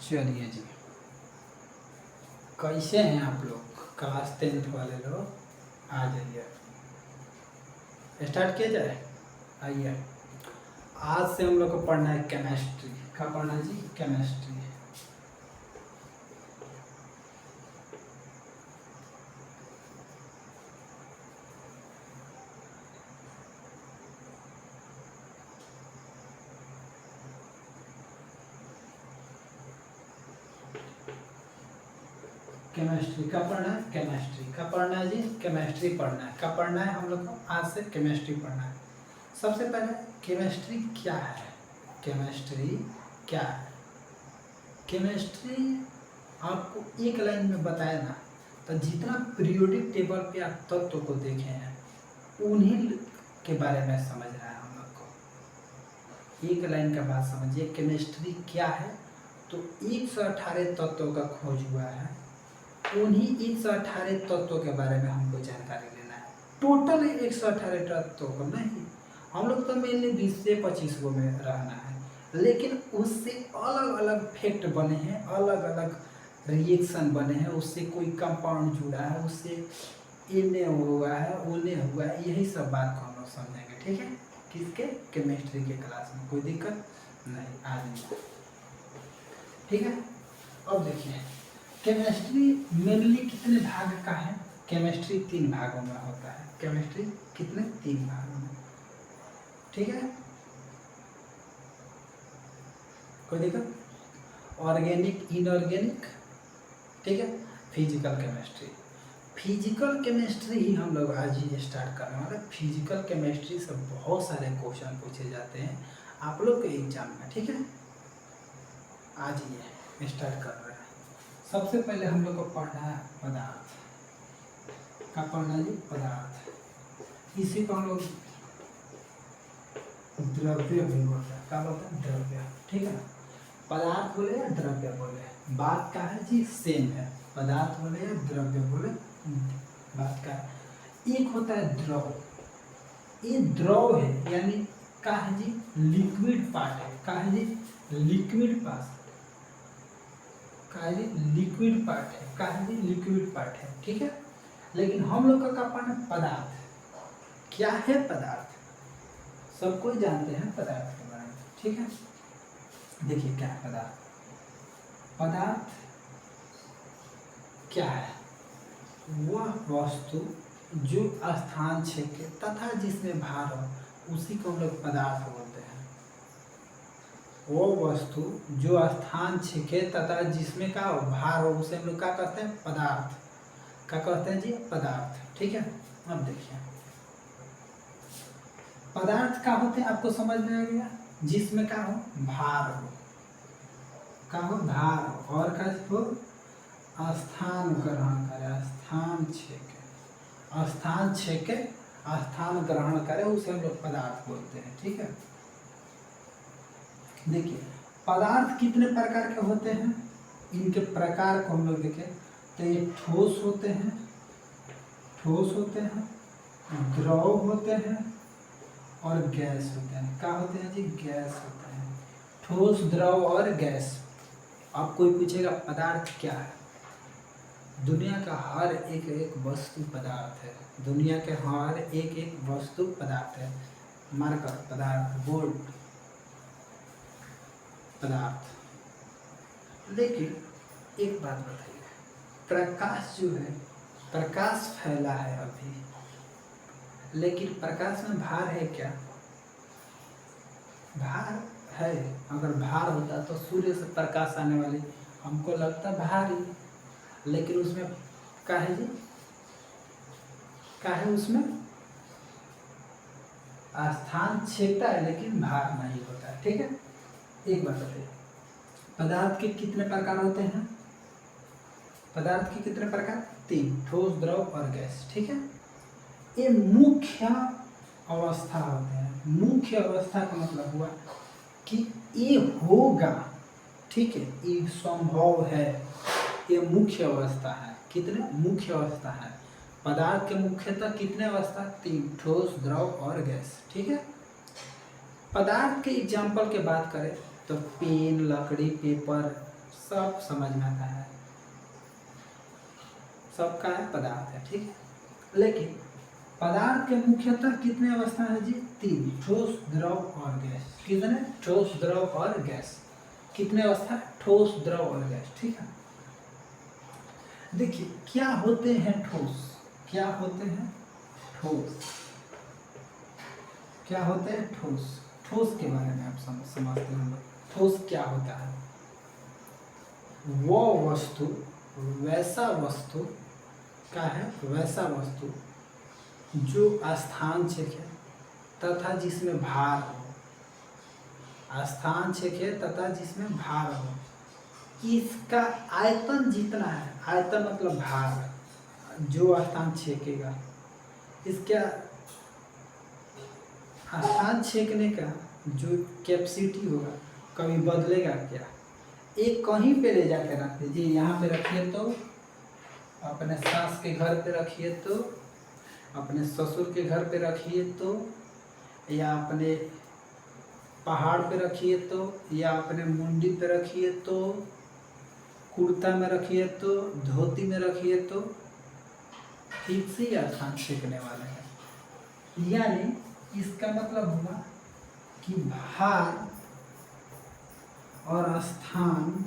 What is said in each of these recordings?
चलिए जी, कैसे हैं आप लोग? क्लास 10th वाले लोग आ जाइए, स्टार्ट किया जाए। आइए, आज से हम लोग को पढ़ना है केमिस्ट्री। क्या पढ़ना है जी? केमिस्ट्री। केमिस्ट्री का पढ़ना है, केमिस्ट्री का पढ़ना है जी, केमिस्ट्री पढ़ना है। क्या पढ़ना है हम लोग को? आज से केमिस्ट्री पढ़ना है। सबसे पहले केमिस्ट्री क्या है? केमिस्ट्री क्या है? केमिस्ट्री आपको एक लाइन में बताया ना, तो जितना पीरियोडिक टेबल पे आप तत्व को देखे हैं उन्हीं के बारे में समझ रहा है हम लोग को। एक लाइन का बात समझिए, केमिस्ट्री क्या है? तो 118 तत्वों का खोज हुआ है, उन्हीं 118 तत्वों के बारे में हमको जानकारी लेना है। टोटल 118 तत्वों को नहीं, हम लोग तो मेनली 20 से 25 गो में रहना है, लेकिन उससे अलग अलग फैक्ट बने हैं, अलग अलग रिएक्शन बने हैं, उससे कोई कंपाउंड जुड़ा है, उससे इन्हें हुआ है, उन्हें हुआ है, यही सब बात को हम लोग समझेंगे। ठीक है? किसके? केमिस्ट्री के क्लास में। कोई दिक्कत नहीं, आ जाइए। ठीक है, अब देखिए केमिस्ट्री मेनली कितने भाग का है? केमिस्ट्री 3 भागों में होता है। केमिस्ट्री कितने? 3 भागों में। ठीक है, कोई दिक्कत? ऑर्गेनिक, इनऑर्गेनिक, ठीक है, फिजिकल केमिस्ट्री। फिजिकल केमिस्ट्री ही हम लोग आज ही स्टार्ट करने वाले। फिजिकल केमिस्ट्री से बहुत सारे क्वेश्चन पूछे जाते हैं आप लोग के एग्जाम में। ठीक है, आज ही स्टार्ट कर रहे हैं। सबसे पहले हम लोग को पढ़ना है पदार्थ। क्या पढ़ना जी? पदार्थ। इसी को हम लोग द्रव्य भी बोलते हैं। क्या बोलते हैं? द्रव्य। ठीक है, पदार्थ बोले या द्रव्य बोले, बात का है जी सेम है। पदार्थ बोले या द्रव्य बोले, बात का है। एक होता है द्रव, ये द्रव है, यानी का है जी लिक्विड पार्ट है। का है जी? Liquid part. का है जी? लिक्विड पार्ट है। का है जी? लिक्विड पार्ट है। ठीक है, लेकिन हम लोग का पढ़ना पदार्थ। क्या है पदार्थ? सब कोई जानते हैं पदार्थ के बारे में। ठीक है, देखिए क्या है पदार्थ। पदार्थ क्या है? वह वस्तु जो स्थान छेके तथा जिसमें भार हो उसी को हम लोग पदार्थ बोलते हैं। वो वस्तु जो स्थान छेके तथा जिसमें का भार हो उसे हम लोग क्या कहते हैं? पदार्थ। क्या कहते हैं जी? पदार्थ। ठीक है, अब देखिए पदार्थ क्या होते हैं आपको समझ में आ गया? जिसमें क्या हो? भार हो। क्या हो? भार हो। और क्या हो? स्थान ग्रहण करे, स्थान छेके, स्थान छेके, स्थान ग्रहण करे, उसे हम लोग पदार्थ बोलते हैं। ठीक है, देखिए पदार्थ कितने प्रकार के होते हैं, इनके प्रकार को हम लोग देखें तो ये ठोस होते हैं, ठोस होते हैं, द्रव होते हैं और गैस होते हैं। क्या होते हैं जी? गैस होते हैं। ठोस, द्रव और गैस। अब कोई पूछेगा पदार्थ क्या है? दुनिया का हर एक वस्तु पदार्थ है। दुनिया के हर एक वस्तु पदार्थ है। मार्कर पदार्थ, बोर्ड पदार्थ। लेकिन एक बात बताइए, प्रकाश जो है, प्रकाश फैला है अभी, लेकिन प्रकाश में भार है क्या? भार है। अगर भार होता तो सूर्य से प्रकाश आने वाली हमको लगता भारी, लेकिन उसमें क्या है जी? क्या है उसमें? स्थान छेदता है लेकिन भार नहीं होता है। ठीक है, एक बात बताइए, पदार्थ के कितने प्रकार होते हैं? पदार्थ के कितने प्रकार? 3, ठोस, द्रव और गैस। ठीक है, ये मुख्य अवस्था होते हैं। मुख्य अवस्था का मतलब हुआ कि ये होगा। ठीक है, ये संभव है, ये मुख्य अवस्था है। कितने? मुख्य अवस्था है। पदार्थ के मुख्यतः कितने अवस्था? 3, ठोस, द्रव और गैस। ठीक है, पदार्थ के एग्जाम्पल के बात करें तो पेन, लकड़ी, पेपर, सब समझ में आता है, सबका है पदार्थ है, ठीक है। लेकिन पदार्थ के मुख्यतः कितने अवस्था है जी? 3, ठोस, द्रव और गैस। कितने? ठोस, द्रव और गैस। कितने अवस्था? ठोस, द्रव और गैस, ठीक है। देखिए क्या होते हैं ठोस, क्या होते हैं ठोस, क्या होते हैं ठोस। ठोस के बारे में आप समझते हैं। ठोस क्या होता है? वो वस्तु, वैसा वस्तु का है, वैसा वस्तु जो स्थान क्षेत्र है तथा जिसमें भार हो, स्थान क्षेत्र है तथा जिसमें भार हो। इसका आयतन जितना है, आयतन मतलब भार, जो स्थान छेकेगा, इसका स्थान छेकने का जो कैपेसिटी होगा कभी बदलेगा क्या? एक कहीं पे ले जाकर रख दीजिए, यहाँ पे रखिए तो, अपने सास के घर पे रखिए तो, अपने ससुर के घर पे रखिए तो, या अपने पहाड़ पे रखिए तो, या अपने मुंडी पे रखिए तो, कुर्ता में रखिए तो, धोती में रखिए तो, ठीक से स्थान छेकने वाले हैं। यानी इसका मतलब हुआ कि भार और स्थान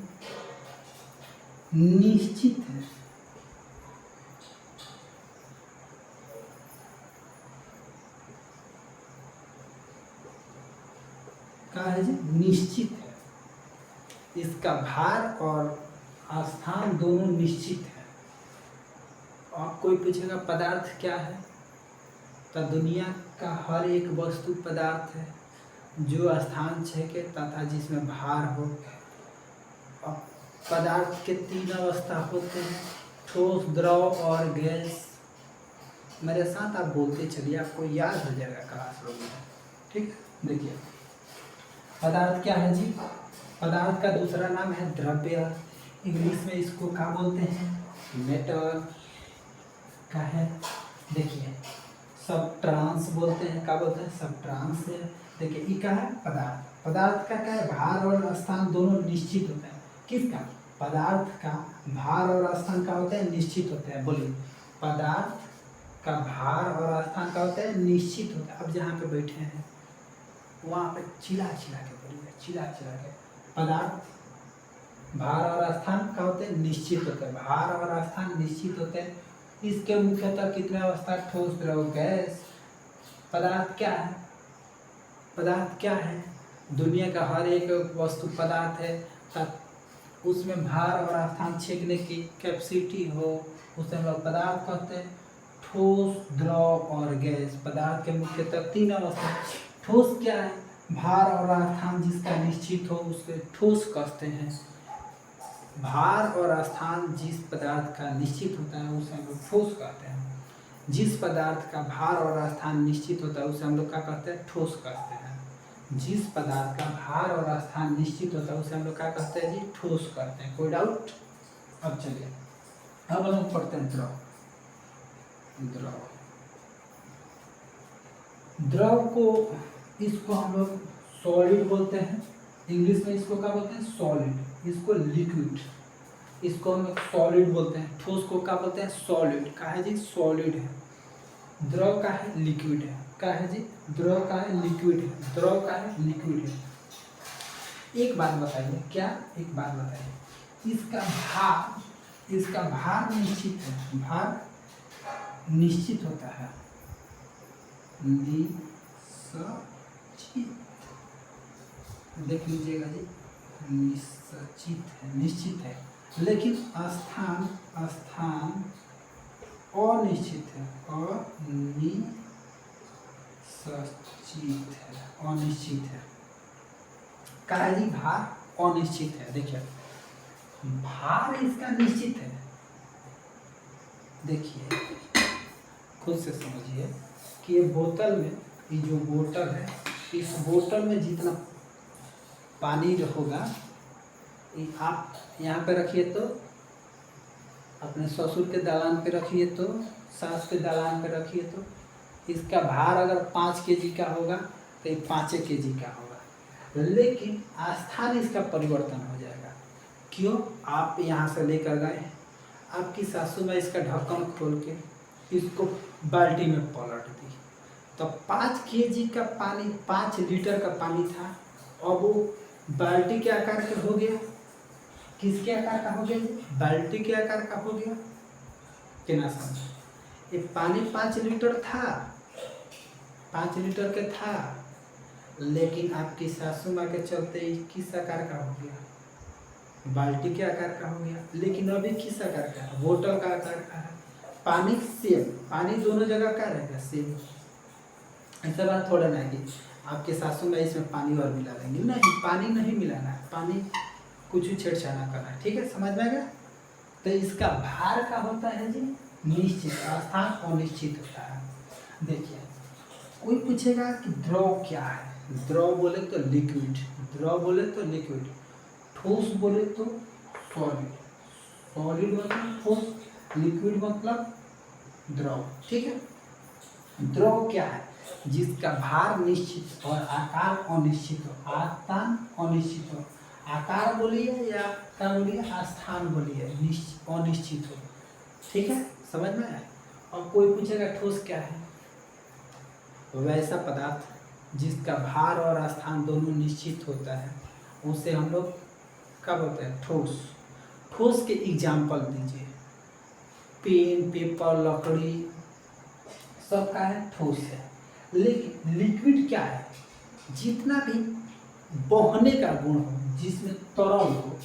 निश्चित है, क्या है जी? निश्चित है। इसका भार और स्थान दोनों निश्चित है। और कोई पूछेगा पदार्थ क्या है, तो दुनिया का हर एक वस्तु पदार्थ है जो स्थान छेके तथा जिसमें भार हो। और पदार्थ के 3 अवस्था होते हैं, ठोस, द्रव और गैस। मेरे साथ आप बोलते चलिए, आपको याद हो जाएगा क्लासरूम में, ठीक है। देखिए पदार्थ क्या है जी? पदार्थ का दूसरा नाम है द्रव्य। इंग्लिश में इसको क्या बोलते हैं? मेटल का है। देखिए सबट्रांस बोलते हैं, क्या बोलते हैं? सबट्रांस है। देखिए ये क्या है? पदार्थ। पदार्थ का क्या है? भार और स्थान दोनों निश्चित होता है। किसका? पदार्थ का भार और स्थान का होता है निश्चित होता है। बोलिए, पदार्थ का भार और स्थान का होता है निश्चित होता है। अब जहाँ पे बैठे हैं वहाँ पे चिल्ला चिल्ला के बोलिए, चिल्ला चिल्ला के। पदार्थ, भार और स्थान का होते हैं निश्चित होते हैं। भार और स्थान निश्चित होते हैं। इसके मुख्यतः कितने अवस्था? ठोस, द्रव, गैस। पदार्थ क्या है? पदार्थ क्या है? दुनिया का हर एक वस्तु पदार्थ है, तब उसमें भार और स्थान छेकने की कैपेसिटी हो, उसे हम लोग पदार्थ कहते हैं। ठोस, द्रव और गैस। पदार्थ के मुख्यतः 3 अवस्था। ठोस क्या है? भार और स्थान जिसका निश्चित हो उसके ठोस कहते हैं। भार और स्थान जिस पदार्थ का निश्चित होता है उसे हम लोग ठोस कहते हैं। जिस पदार्थ का भार और स्थान निश्चित होता है उसे हम लोग क्या कहते हैं? ठोस कहते हैं। जिस पदार्थ का भार और स्थान निश्चित होता है उसे हम लोग क्या कहते हैं जी? ठोस कहते हैं। कोई डाउट? अब चलिए अब हम लोग पढ़ते हैं द्रव। द्रव, द्रव को, इसको हम लोग सॉलिड बोलते हैं। इंग्लिश में इसको क्या बोलते हैं? सॉलिड। इसको लिक्विड, इसको हम लोग सॉलिड बोलते हैं। ठोस को क्या बोलते हैं? सॉलिड। का है जी? सॉलिड है। द्रव का है? लिक्विड है। का है जी? द्रव का है? लिक्विड है। द्रव का है? लिक्विड है। एक बात बताइए, क्या? एक बात बताइए, इसका भार निश्चित है। भार निश्चित होता है, निश्चित, देख लीजिएगा जी, निश्चित है, निश्चित है। लेकिन स्थान अनिश्चित है, अनिश्चित है। का है जी? भार अनिश्चित है। देखिए भार इसका निश्चित है। देखिए खुद से समझिए कि ये बोतल में, ये जो बोतल है, इस बोतल में जितना पानी होगा, आप यहाँ पे रखिए तो, अपने ससुर के दालान पे रखिए तो, सास के दालान पे रखिए तो, इसका भार अगर 5 kg का होगा तो ये 5 kg का होगा। लेकिन स्थान इसका परिवर्तन हो जाएगा। क्यों? आप यहाँ से लेकर गए, आपकी सासू माँ इसका ढक्कन खोल के इसको बाल्टी में पलट दी, तो 5 kg का पानी, 5 लीटर का पानी था, अब वो बाल्टी के आकार का हो गया। किसके आकार का हो गया? बाल्टी के आकार का हो गया कि ना समझ? ये पानी 5 लीटर था, 5 लीटर के था, लेकिन आपकी सासू माँ के चलते किस आकार का हो गया? बाल्टी के आकार का हो गया। लेकिन अभी किस आकार का है? बोतल का आकार का है। पानी सेम, पानी दोनों जगह का रहेगा सेम। ऐसा बात थोड़ा ना कि आपके सासू माँ इसमें पानी और मिला देंगे, नहीं, पानी नहीं मिलाना है, पानी कुछ भी छेड़छाड़ा करना है, ठीक है, समझ में आ गया? तो इसका भार का होता है जी निश्चित, स्थान अनिश्चित होता है। देखिए, कोई पूछेगा कि द्रव क्या है? द्रव बोले तो लिक्विड, द्रव बोले तो लिक्विड, ठोस बोले तो सॉलिड, सॉलिड मतलब ठोस, लिक्विड मतलब द्रव, ठीक है। द्रव क्या है? जिसका भार निश्चित और आकार अनिश्चित हो, स्थान अनिश्चित हो, आकार बोलिए या क्या बोलिए, स्थान बोलिए, अनिश्चित हो, ठीक है, समझ में आया? और कोई पूछेगा ठोस क्या है? वैसा पदार्थ जिसका भार और स्थान दोनों निश्चित होता है, उसे हम लोग क्या बोलते हैं? ठोस। ठोस के एग्जाम्पल दीजिए। पेन, पेपर, लकड़ी, सब का है ठोस है। लेकिन लिक्विड क्या है? जितना भी बहने का गुण हो, जिसमें तरल हो,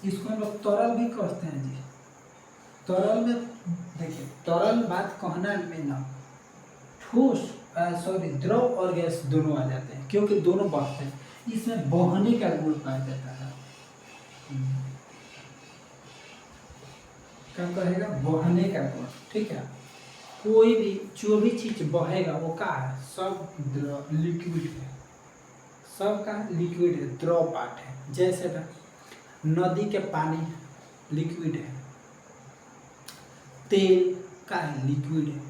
इसको हम लोग तरल भी कहते हैं जी। तरल में देखिए, तरल बात कहना में ना, ठोस सॉरी द्रव और गैस दोनों आ जाते हैं, क्योंकि दोनों बहते हैं, इसमें बहने का गुण पाया जाता है। क्या कहेगा? बहने का गुण, ठीक है। कोई भी जो भी चीज बहेगा वो क्या है? सब द्रव, लिक्विड है, सब का लिक्विड है, द्रव पार्ट है। जैसे ना नदी के पानी लिक्विड है, तेल का है लिक्विड है,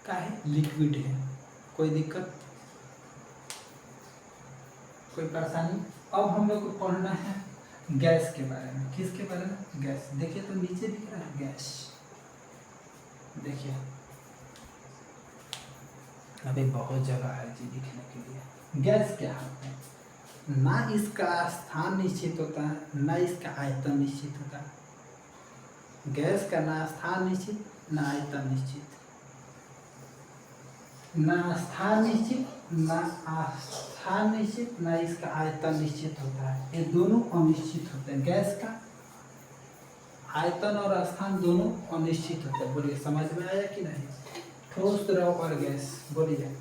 का है लिक्विड है। कोई दिक्कत, कोई परेशानी? अब हम लोग को पढ़ना है गैस के बारे में। किसके बारे में? गैस। देखिए तो नीचे दिख रहा है गैस, देखिए अभी बहुत जगह है जी दिखने के लिए। गैस क्या है? ना इसका स्थान निश्चित होता है, ना इसका आयतन निश्चित होता है। गैस का ना स्थान निश्चित, ना आयतन निश्चित, ना स्थान निश्चित, ना स्थान निश्चित, ना इसका आयतन निश्चित होता है। ये दोनों अनिश्चित होते हैं। गैस का आयतन और स्थान दोनों अनिश्चित होते हैं। बोलिए समझ में आया कि नहीं? ठोस, द्रव और गैस, बोलिए।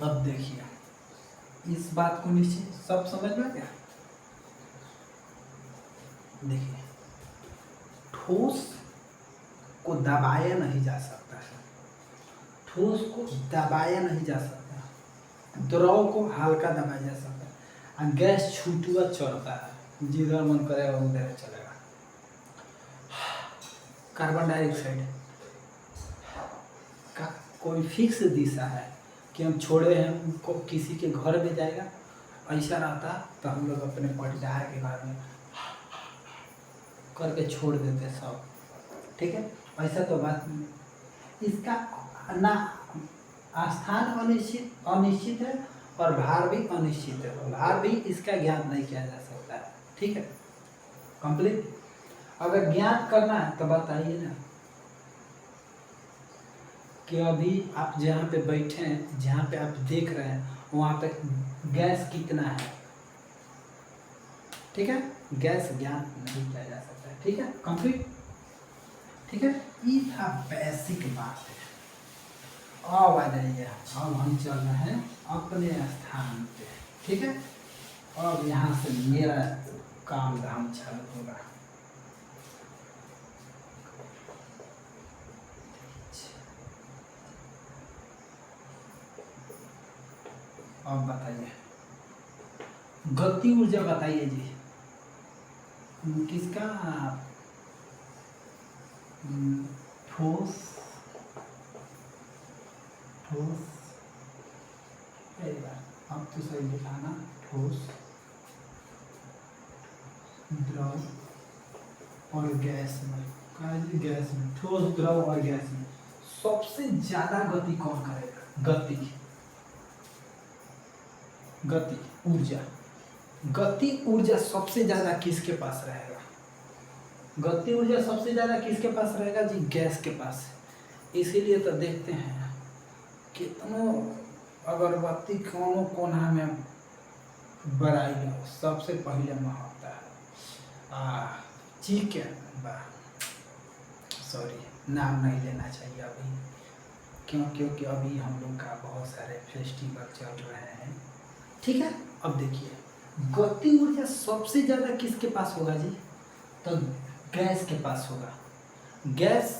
अब देखिए इस बात को निश्चित सब समझ में आ गया? देखिए, ठोस को दबाया नहीं जा सकता है, ठोस को दबाया नहीं जा सकता, द्रव को हल्का दबाया जा सकता है, और गैस छूटुआ चलता है, जिधर मन करेगा उधर चलेगा। कार्बन डाइऑक्साइड का कोई फिक्स दिशा है कि हम छोड़े हैं, उनको किसी के घर में जाएगा, ऐसा रहता तो हम लोग अपने पटीदार के घर में करके छोड़ देते सब, ठीक है। ऐसा तो बात नहीं। इसका ना स्थान अनिश्चित है और भार भी अनिश्चित है, भार भी इसका ज्ञात नहीं किया जा सकता है, ठीक है, कंप्लीट। अगर ज्ञात करना है तो बताइए ना कि अभी आप जहाँ पे बैठे हैं, जहाँ पे आप देख रहे हैं, वहाँ पे गैस कितना है, ठीक है। गैस ज्ञात नहीं किया जा सकता है, ठीक है, कंप्लीट, ठीक है। ये था बेसिक बात है। अब आ जाइए, अब हम चल रहे हैं अपने स्थान पे, ठीक है। अब यहाँ से मेरा काम धाम चालू होगा। अब बताइए, गति ऊर्जा बताइए जी, किसका? ठोस, ठोस, अब तो सही लिखाना, ठोस, द्रव और गैस में। गैस में, ठोस, द्रव और गैस में सबसे ज्यादा गति कौन करेगा? गति, गति ऊर्जा, गति ऊर्जा सबसे ज्यादा किसके पास रहेगा? गति ऊर्जा सबसे ज्यादा किसके पास रहेगा जी? गैस के पास। इसीलिए तो देखते हैं कितनों अगरबत्ती कोनो कोना में बराई हो, सबसे पहले महकता है चिकन। सॉरी, नाम नहीं लेना चाहिए अभी, क्योंकि अभी हम लोग का बहुत सारे फेस्टिवल चल रहे हैं, ठीक है। अब देखिए, गति ऊर्जा सबसे ज्यादा किसके पास होगा जी? तो गैस के पास होगा। गैस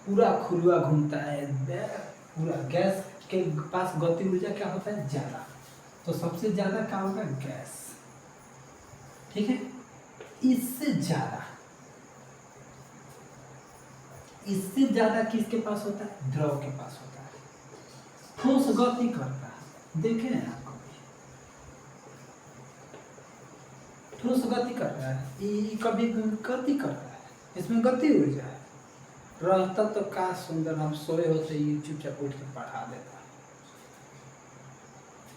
पूरा खुला घूमता है, पूरा गैस के पास गति ऊर्जा क्या होता है? ज्यादा। तो सबसे ज्यादा क्या होगा? गैस, ठीक है। इससे ज्यादा किसके पास होता है? द्रव के पास होता है। ठोस गति करता है, देखे हैं आप कभी? ठोस गति कर रहा है, ये कभी गति करता है, इसमें गति ऊर्जा है। रहता तो का सुंदर, हम सोए होते यूट्यूब से उठ के पढ़ा देता,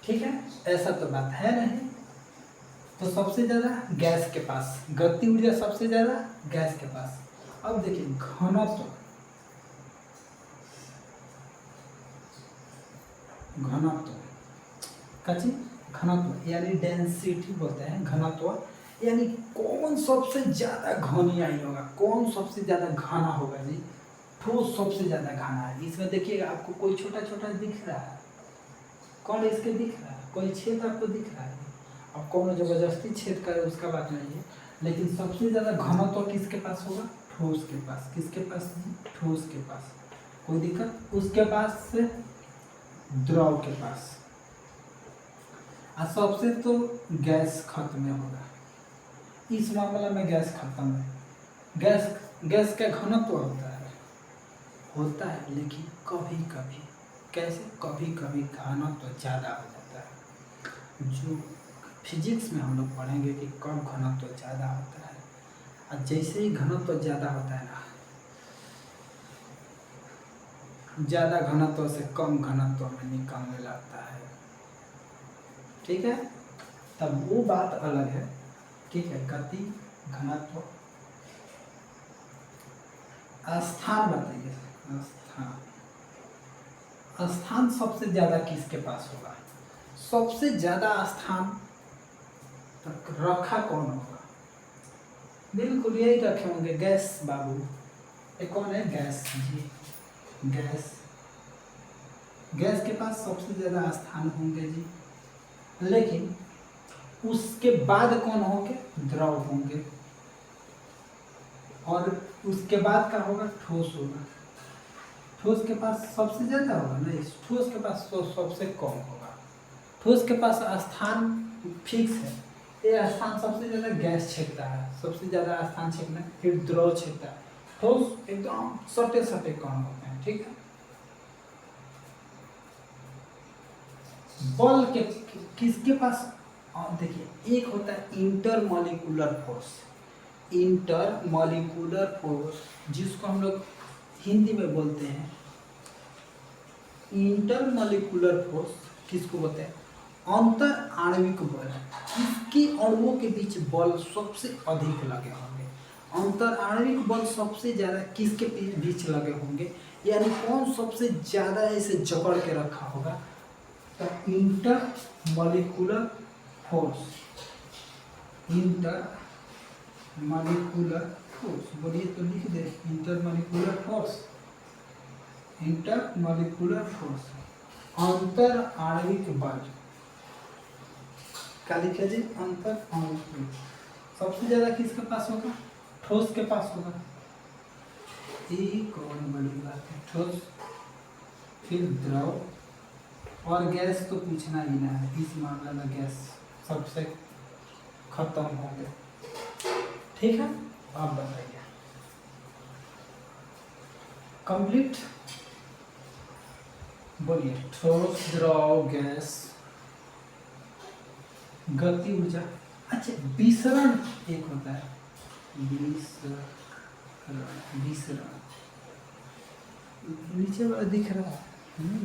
ठीक है। ऐसा तो बात है नहीं। तो सबसे ज्यादा गैस के पास, गति ऊर्जा सबसे ज्यादा गैस के पास। अब देखिए, घनत्व, घनत्व यानी डेंसिटी बोलते हैं। घनत्व यानी कौन सबसे ज्यादा घनियाई होगा, कौन सबसे ज्यादा घना होगा जी? ठोस सबसे ज्यादा घना है। इसमें देखिएगा, आपको कोई छोटा छोटा दिख रहा है, कौन इसके दिख रहा है? कोई छेद आपको दिख रहा है? अब कौन जबरदस्ती छेद करे उसका बात नहीं है, लेकिन सबसे ज्यादा घनत्व किसके पास होगा? ठोस के पास। किसके पास? ठोस के पास। कोई दिक्कत? उसके पास से द्रव के पास। और सबसे तो गैस खत्म में होगा। इस मामले में गैस खत्म है। गैस का घनत्व होता है, लेकिन कभी कभी, कैसे? कभी कभी घनत्व ज़्यादा हो जाता है। जो फिजिक्स में हम लोग पढ़ेंगे कि कब घनत्व ज़्यादा होता है, और जैसे ही घनत्व ज़्यादा होता है ना, ज़्यादा घनत्व से कम घनत्व में निकलने लगता है, ठीक है। तब वो बात अलग है, ठीक है। गति, घनत्व, स्थान बताइए। स्थान सबसे ज्यादा किसके पास होगा? सबसे ज्यादा स्थान तक रखा कौन होगा? बिल्कुल यही रखे होंगे, गैस बाबू। ये कौन है? गैस जी, गैस के पास सबसे ज्यादा स्थान होंगे जी। लेकिन उसके बाद कौन होंगे? द्रव होंगे। और उसके बाद क्या होगा? ठोस होगा। ठोस के पास सबसे ज्यादा होगा? नहीं, ठोस के पास तो सबसे कम होगा। ठोस के पास स्थान फिक्स है, ये स्थान सबसे ज्यादा गैस छेदता है, सबसे ज्यादा स्थान छेदना, फिर द्रव छेदता है। ठोस एकदम सटे सटे कम होते हैं, ठीक है। बल के किसके पास? देखिए, एक होता है इंटरमॉलिक्यूलर फोर्स। इंटरमॉलिक्यूलर फोर्स, जिसको हम लोग हिंदी में बोलते हैं इंटरमॉलिक्यूलर फोर्स, किसको बोलते हैं? अंतर आणविक बल। इसके अणुओं के बीच बल सबसे अधिक लगे होंगे। अंतर आणविक बल सबसे ज्यादा किसके बीच लगे होंगे, यानी कौन सबसे ज्यादा इसे जकड़ के रखा होगा? तो इंटरमॉलिक्यूलर फोर्स, इंटरमॉलिक्यूलर फोर्स, बोलिए तो लिख दे। इंटरमॉलिक्यूलर फोर्स, इंटरमॉलिक्यूलर फोर्स, अंतर आणविक बल। क्या लिखे जी? अंतर आणविक बल सबसे ज्यादा किसके पास होगा? ठोस के पास होगा। कौन बड़ी बात है? ठोस, फिर द्रव और गैस तो पूछना ही ना है। इस मामले में गैस सबसे खत्म हो गया, ठीक है। आप बताइए, कंप्लीट बोलिए। ठोस, द्रव, गैस, गति ऊर्जा। अच्छा, विसरण एक होता है, विसरण, विसरण नीचे वाला दिख रहा है,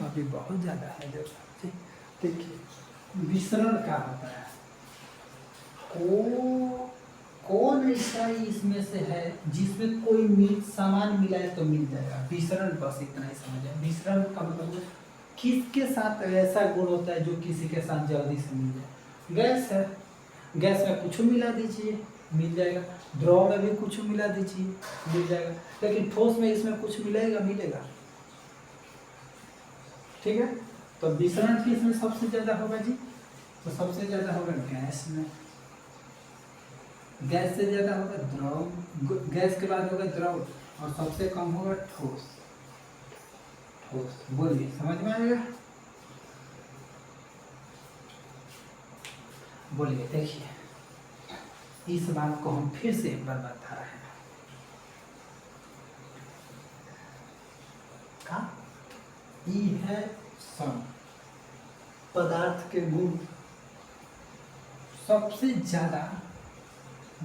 अभी बहुत ज़्यादा है। देखिए, विसरण क्या होता है, कौन ऐसा इसमें से है जिसमें कोई सामान मिलाए तो मिल जाएगा। विसरण, बस इतना ही समझे। विसरण का मतलब किसके साथ ऐसा गुण होता है जो किसी के साथ जल्दी से मिल जाए। गैस है, गैस में कुछ मिला दीजिए मिल जाएगा, द्रव में भी कुछ मिला दीजिए मिल जाएगा, लेकिन ठोस में इसमें कुछ मिलेगा, मिलेगा। ठीक है, तो विसरण किस में सबसे ज्यादा होगा जी, तो सबसे ज्यादा होगा गैस में, गैस से ज्यादा होगा द्रव, गैस के बाद होगा द्रव, और सबसे कम होगा ठोस। ठोस, बोलिए समझ में आएगा, बोलिए। देखिए, इस बात को हम फिर से एक बार बता रहे हैं। का ई है सम, पदार्थ के गुण। सबसे ज्यादा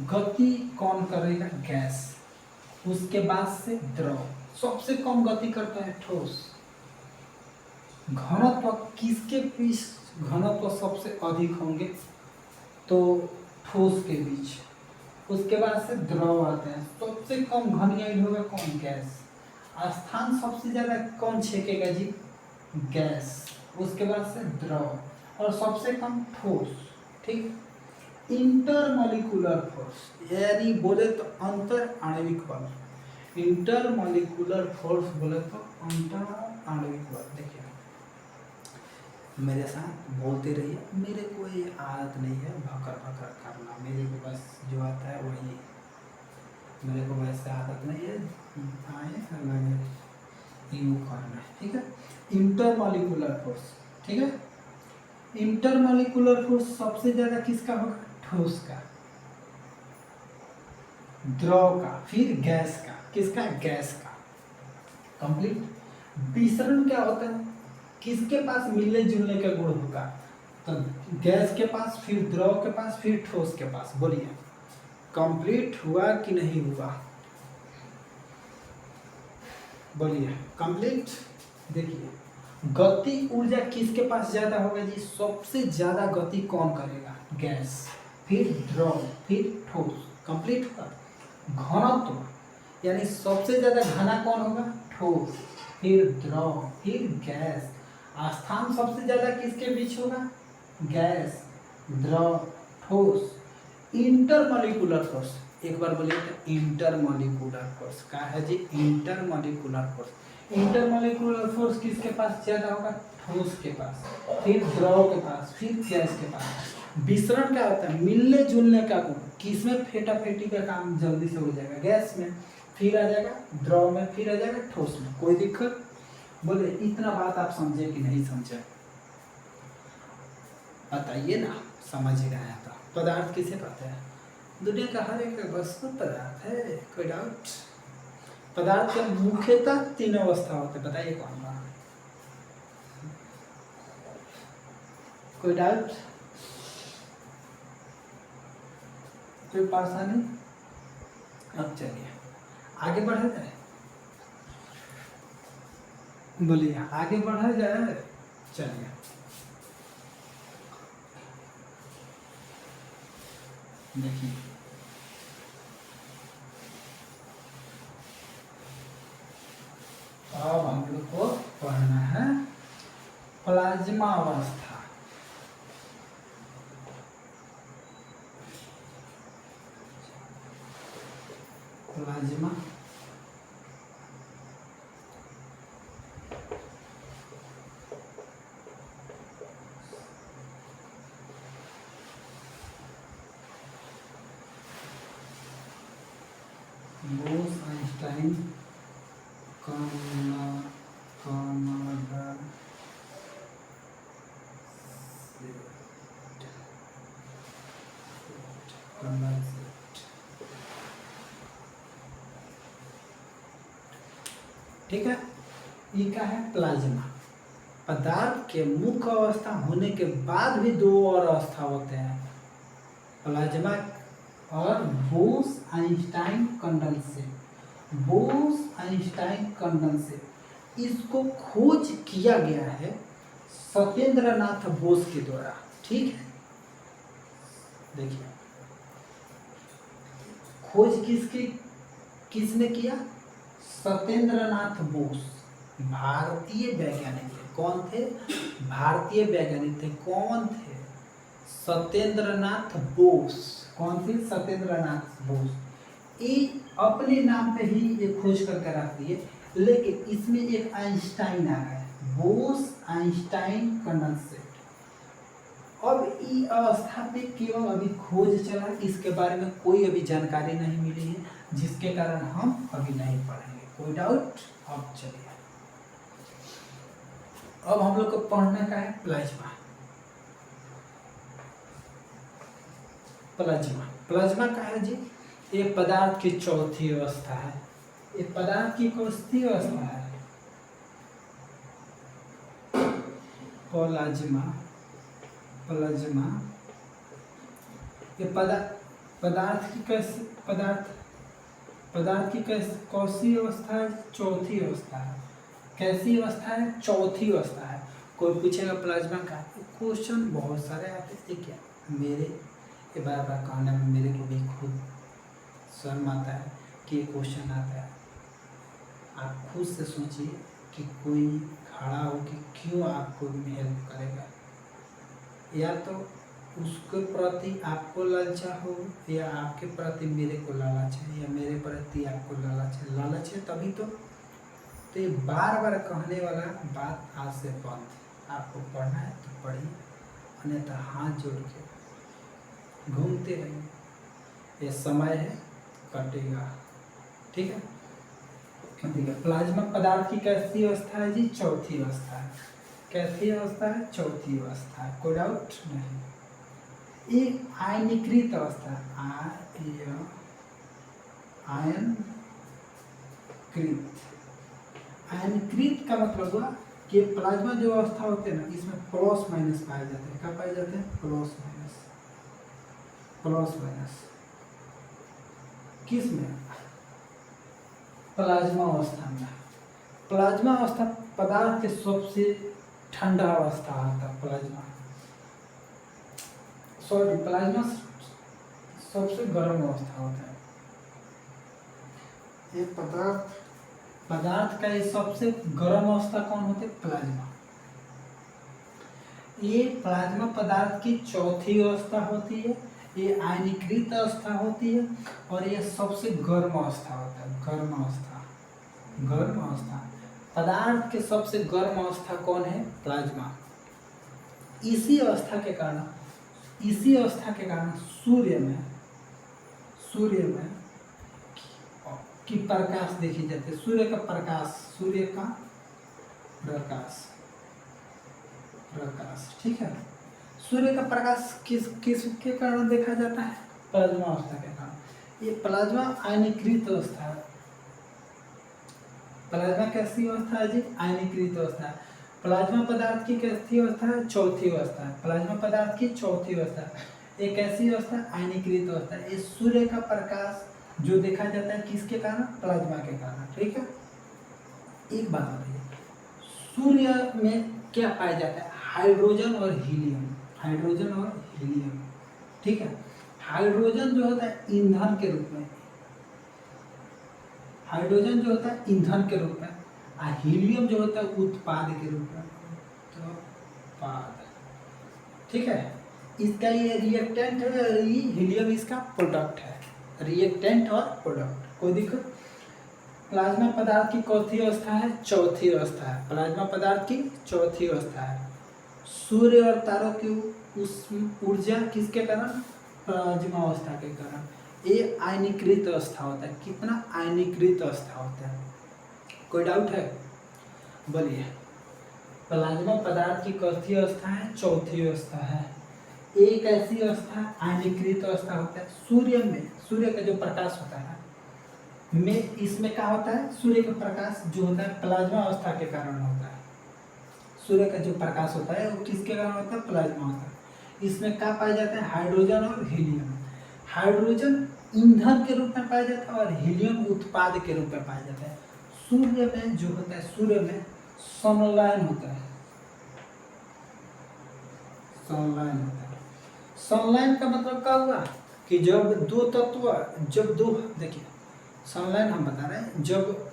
गति कौन करेगा, गैस, उसके बाद से द्रव, सबसे कम गति करता है ठोस। घनत्व किसके बीच घनत्व सबसे अधिक होंगे, तो ठोस के बीच, उसके बाद से द्रव आते हैं। सबसे कम घनीय होगा कौन, गैस। स्थान सबसे ज्यादा कौन छेकेगा जी, गैस, उसके बाद से द्रव, और सबसे कम ठोस। ठीक, इंटरमॉलिक्यूलर फोर्स, यानी बोले तो अंतर आणविक बल। इंटरमॉलिक्यूलर फोर्स बोले तो अंतर आणविक बल। देखिए, मेरे साथ बोलते रहिए, मेरे को ये आदत नहीं है भकर भकर करना, मेरे को बस जो आता है वही, मेरे को वैसे आदत नहीं है आए लगे यूँ करना है। ठीक है, इंटरमॉलिक्यूलर फोर्स। ठीक है, इंटरमॉलिक्यूलर फोर्स सबसे ज्यादा किसका होगा, ठोस का, द्रव का, फिर गैस का। किसका, गैस का। कंप्लीट। विसरण क्या होता है, किसके पास मिलने जुलने का गुण होगा, तो गैस के पास, फिर द्रव के पास, फिर ठोस के पास। बोलिए, कंप्लीट हुआ कि नहीं हुआ, बोलिए कंप्लीट। देखिए, गति ऊर्जा किसके पास ज्यादा होगा जी, सबसे ज्यादा गति कौन करेगा, गैस, फिर द्रव, फिर ठोस। कंप्लीट हुआ। घनत्व यानी सबसे ज्यादा घना कौन होगा, ठोस, फिर द्रव, फिर गैस। स्थान सबसे ज्यादा किसके बीच होगा, गैस, द्रव, ठोस। इंटरमॉलिक्यूलर फोर्स, एक बार बोलिए तो इंटरमॉलिक्यूलर फोर्स का है जी, इंटरमॉलिक्यूलर फोर्स। इंटरमॉलिक्यूलर फोर्स किसके पास ज्यादा होगा, ठोस के पास, फिर द्रव के पास, फिर गैस के पास। विसरण क्या होता है, मिलने जुलने का गुण। किसमें फेटा फेटी का काम जल्दी से हो जाएगा, गैस में, फिर आ जाएगा द्रव में, फिर आ जाएगा ठोस में। कोई दिक्कत, बोले इतना बात आप समझे कि नहीं समझे, बताइए ना, समझ ही रहे हैं तो। पदार्थ किसे कहते हैं, दुनिया का हर एक वस्तु पदार्थ है, कोई डाउट। पदार्थ के मुख्यतः तीन अवस्था होते हैं, बताइए कौन कौन, कोई डाउट, कोई परेशानी। अब चलिए आगे बढ़ा जाए, बोलिए आगे बढ़ा जाए, चलिए। देखिए, अब हम लोग को पढ़ना है प्लाज्मा अवस्था। प्लाज्मा बोस-आइंस्टाइन ठीक है, ये क्या है, प्लाज्मा। पदार्थ के मुख्य अवस्था होने के बाद भी दो और अवस्था होते हैं, प्लाज्मा और बोस-आइंस्टाइन कंडेंसेट। बोस-आइंस्टाइन कंडेंसेट इसको खोज किया गया है सत्येंद्र नाथ बोस के द्वारा। ठीक है, देखिए खोज किसने किया? सत्येंद्र नाथ बोस, भारतीय वैज्ञानिक थे। कौन थे? भारतीय वैज्ञानिक थे। कौन थे? सत्येंद्र नाथ बोस। कौन थे? सत्येंद्र नाथ बोस। ये अपने नाम पे ही ये खोज करके रख दिए, लेकिन इसमें एक आइंस्टाइन आ गया, बोस आइंस्टाइन कंडेंसेट। अब इस अवस्था पे केवल अभी खोज चला, इसके बारे में कोई अभी जानकारी नहीं मिली है, जिसके कारण हम अभी नहीं पढ़ेंगे। कोई डाउट? अब चलिए, अब हम लोग को पढ़ने का है प्लाज्मा। प्लाज्मा प्लाज्मा का है जी, ये पदार्थ की चौथी अवस्था है। ये पदार्थ की कौन-सी अवस्था है? प्लाज्मा। प्लाज्मा ये पदार्थ की कैसी पदार्थ की कौन-सी अवस्था है? चौथी अवस्था है। कैसी अवस्था है? चौथी अवस्था है। कोई पूछेगा प्लाज्मा का, क्वेश्चन बहुत सारे आते हैं। क्या मेरे ये बार बार कहने में मेरे को भी खुद शर्म आता है कि ये क्वेश्चन आता है। आप खुद से सोचिए कि कोई खड़ा हो कि क्यों आपको हेल्प करेगा, या तो उसके प्रति आपको लालचा हो, या आपके प्रति मेरे को लालच है, या मेरे प्रति आपको लालच है। लालच है तभी तो ये बार बार कहने वाला बात आज से बंद। आपको पढ़ना है तो पढ़िए, अन्यथा हाथ जोड़ के घूमते रहिए। ये समय है, कटेगा। ठीक है, ठीक है। प्लाज्मा पदार्थ की कैसी अवस्था है जी? चौथी अवस्था है। कैसी अवस्था है? चौथी अवस्था है। कोई डाउट नहीं। ये आयनीकृत अवस्था है। आयनीकृत का मतलब हुआ कि प्लाज्मा जो अवस्था होते हैं ना, इसमें प्लस माइनस पाए जाते हैं। क्या पाए जाते हैं? Plus minus. प्लस माइनस किस में? प्लाज्मा अवस्था में। प्लाज्मा अवस्था पदार्थ के सबसे ठंडा अवस्था आता है। प्लाज्मा सबसे गर्म अवस्था होता है। ये पदार्थ का ये सबसे गर्म अवस्था कौन होते? प्लाज्मा। ये प्लाज्मा पदार्थ की चौथी अवस्था होती है। ये आयनीकृत अवस्था होती है, और ये सबसे गर्म अवस्था होता है। गर्म अवस्था। गर्म अवस्था पदार्थ के सबसे गर्म अवस्था कौन है? प्लाज्मा। इसी अवस्था के कारण सूर्य में की प्रकाश देखी जाती है। सूर्य का प्रकाश। ठीक है, सूर्य का प्रकाश किस के कारण देखा जाता है? प्लाज्मा अवस्था के कारण। ये प्लाज्मा आयनीकृत अवस्था है। प्लाज्मा कैसी अवस्था है जी? आयनीकृत अवस्था है। प्लाज्मा पदार्थ की कैसी अवस्था है? चौथी अवस्था है। प्लाज्मा पदार्थ की चौथी अवस्था है। ये कैसी अवस्था? आयनीकृत अवस्था है। ये सूर्य का प्रकाश जो देखा जाता है किसके कारण? प्लाज्मा के कारण। ठीक है, एक बात बताइए, सूर्य में क्या पाया जाता है? हाइड्रोजन और हीलियम। हाइड्रोजन और हीलियम। ठीक है, हाइड्रोजन जो होता है ईंधन के रूप में, हाइड्रोजन जो होता है ईंधन के रूप में, और हीलियम जो होता है उत्पाद के रूप में। उत्पाद। ठीक है, इसका ये रिएक्टेंट है, हीलियम इसका प्रोडक्ट है। रिएक्टेंट और प्रोडक्ट। कोई दिक्कत? प्लाज्मा पदार्थ की कौन सी अवस्था है? चौथी अवस्था है। प्लाज्मा पदार्थ की चौथी अवस्था है। सूर्य और तारों की उस ऊर्जा किसके कारण? प्लाज्मा अवस्था के कारण। ये आयनीकृत अवस्था होता है। कितना आयनीकृत अवस्था होता है? कोई डाउट है? बोलिए। प्लाज्मा पदार्थ की कौन सी अवस्था है? चौथी अवस्था है। एक ऐसी अवस्था आयनीकृत अवस्था होता है। सूर्य का जो प्रकाश होता है में, इसमें क्या होता है? सूर्य का प्रकाश जो होता है प्लाज्मा अवस्था के कारण होता है। सूर्य का जो प्रकाश होता है वो किसके कारण होता है? प्लाज्मा होता है। इसमें क्या पाया जाता है? हाइड्रोजन और हीलियम। हाइड्रोजन ईंधन के रूप में पाया जाता है और हीलियम उत्पाद के रूप में पाया जाता है। सूर्य में जो होता है, सूर्य में सनलाइन होता है, सनलाइन होता है। सनलाइन का मतलब क्या हुआ कि जब दो तत्व, जब दो, देखिए सनलाइन हम बता रहे हैं, जब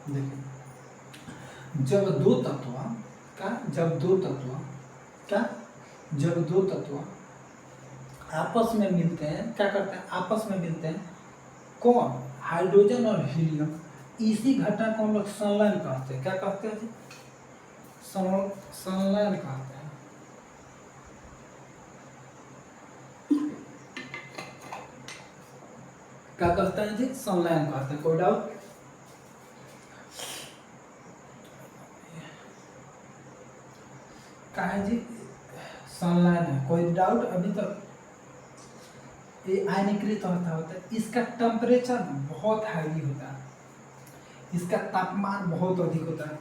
देखिए जब दो तत्व का, जब दो तत्व क्या, जब दो तत्व आपस में मिलते हैं, क्या करते हैं? आपस में मिलते हैं। कौन? हाइड्रोजन और हीलियम। इसी घटना को हम लोग संलयन कहते हैं। क्या कहते हैं जी? संलयन कहते हैं। क्या कहते हैं जी? संलयन कहते हैं। कोई डाउट? क्या है जी? संलयन है। कोई डाउट अभी तक? ये आयनीकृत अवस्था होता है। इसका टेम्परेचर बहुत हाई होता है, इसका तापमान बहुत अधिक होता है।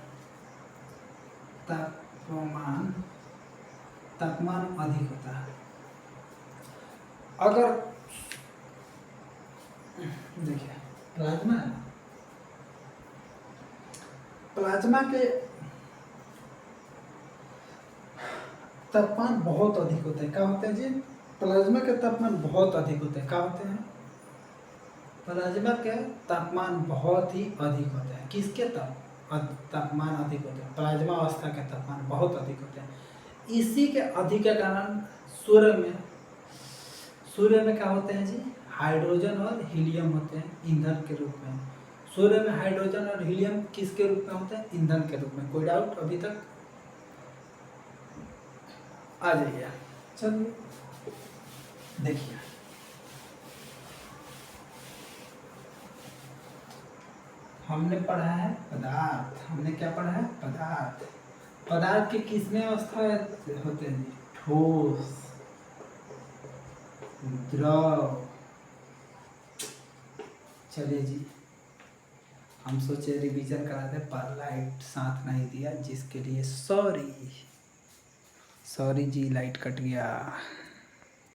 तापमान तापमान अधिक होता है। अगर देखिए प्लाज्मा है, प्लाज्मा के तापमान बहुत अधिक होते हैं। क्या होते हैं जी? प्लाज्मा के तापमान बहुत अधिक होते हैं। क्या होते हैं? प्लाज्मा के तापमान बहुत ही अधिक होते हैं। किसके तापमान अधिक होते हैं? प्लाज्मा अवस्था के तापमान बहुत अधिक होते हैं। इसी के अधिक के कारण सूर्य में क्या होते हैं जी? हाइड्रोजन और हीलियम होते हैं ईंधन के रूप में। सूर्य में हाइड्रोजन और हीलियम किसके रूप में होते हैं? ईंधन के रूप में। कोई डाउट अभी तक? आ जाइए, चलिए देखिए हमने पढ़ा है पदार्थ। हमने क्या पढ़ा है? पदार्थ। पदार्थ के किसमें अवस्था होते हैं? ठोस, द्रव। चलिए जी, हम सोचे रिवीजन कराते पर लाइट साथ नहीं दिया, जिसके लिए सॉरी जी, लाइट कट गया।